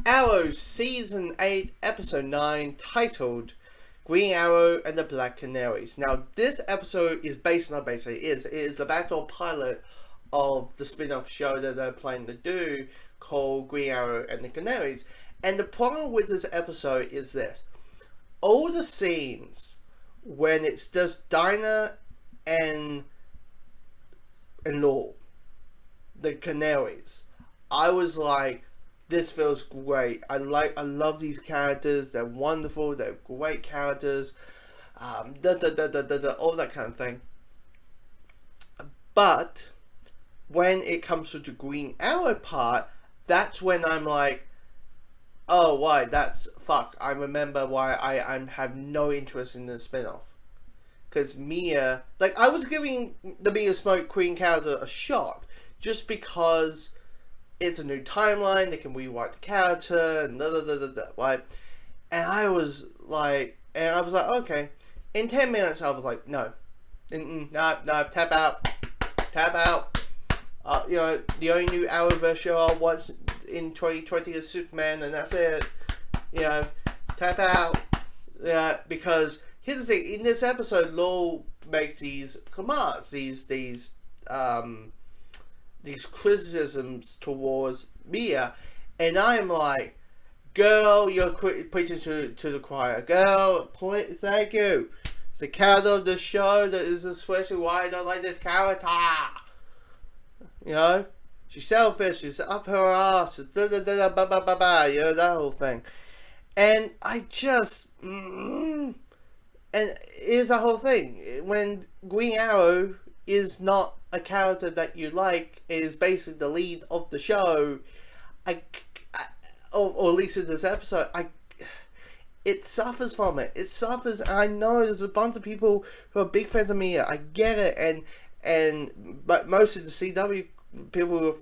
Arrow Season 8, Episode 9, titled Green Arrow and the Black Canaries. Now, this episode is it is the backdoor pilot of the spin-off show that they're planning to do called Green Arrow and the Canaries. And the problem with this episode is this. All the scenes when it's just Dinah and Law, the Canaries, I was like, this feels great. I love these characters. They're wonderful. They're great characters. All that kind of thing. But when it comes to the Green Arrow part, that's when I'm like, oh, why? That's fuck. I remember why I have no interest in the spinoff. Because Mia, like, I was giving the Mia Smoke Queen character a shot just because it's a new timeline, they can rewrite the character, and right? And I was like, okay. In 10 minutes, I was like, no, tap out. The only new Arrowverse show I'll watch in 2020 is Superman, and that's it. Tap out. Yeah, because here's the thing: in this episode, Law makes these commands, these criticisms towards Mia, and I'm like, girl, you're preaching to the choir. Girl, please, thank you. The character of the show that is especially why I don't like this character. She's selfish, she's up her ass, that whole thing. And I just, and here's the whole thing. When Green Arrow is not a character that you like, is basically the lead of the show, or at least in this episode, it suffers from it. It suffers. I know there's a bunch of people who are big fans of Mia. I get it, but most of the CW people who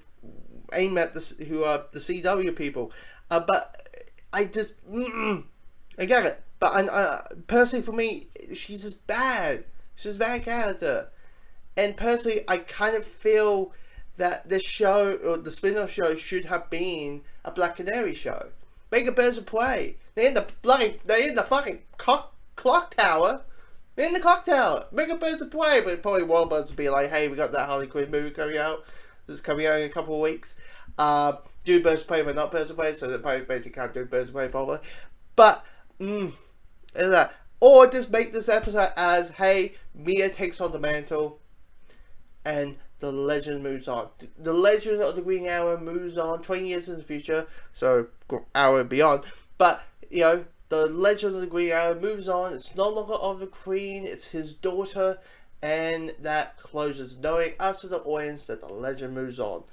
aim at this, who are the CW people, but I just, I get it. But personally, for me, she's just bad. She's a bad character. And personally, I kind of feel that this show, or the spin-off show, should have been a Black Canary show. Make a Birds of Prey. They're in the fucking clock tower. They're in the clock tower. Make a Birds of Prey. But probably Warner Bros. Would be like, hey, we got that Harley Quinn movie coming out. This is coming out in a couple of weeks. Do Birds of Prey, but not Birds of Prey. So they probably basically can't do Birds of Prey, probably. But, that. Or just make this episode as, hey, Mia takes on the mantle. And the legend moves on. The legend of the Green Arrow moves on 20 years in the future. So, Arrow and beyond. But, the legend of the Green Arrow moves on. It's no longer of the Queen. It's his daughter. And that closes, knowing us as the audience that the legend moves on.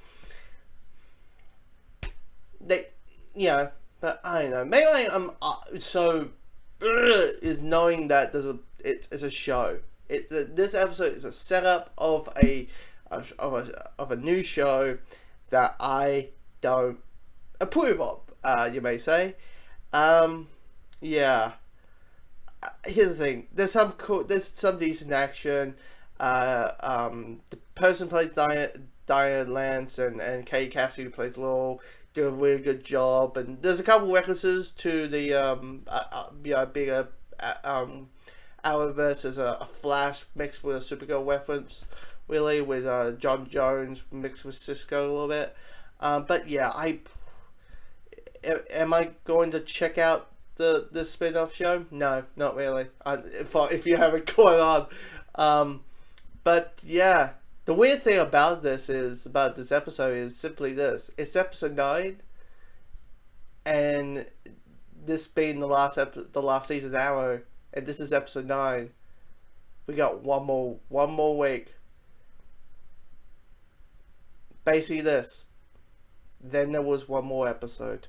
But I don't know. Maybe I'm is knowing that it's a show. This episode is a setup of a new show that I don't approve of. You may say, yeah. Here's the thing: there's some decent action. The person who plays Diane Lance and Kay Cassidy, who plays Laurel, do a really good job. And there's a couple references to the bigger Arrowverse as a Flash mixed with a Supergirl reference, really, with John Jones mixed with Cisco a little bit. But yeah, am I going to check out the spin-off show? No, not really. If you haven't caught on. But yeah, the weird thing about this episode is simply this: it's episode 9, and this being the last season of Arrow. And this is episode 9. We got one more week. Basically this. Then there was one more episode.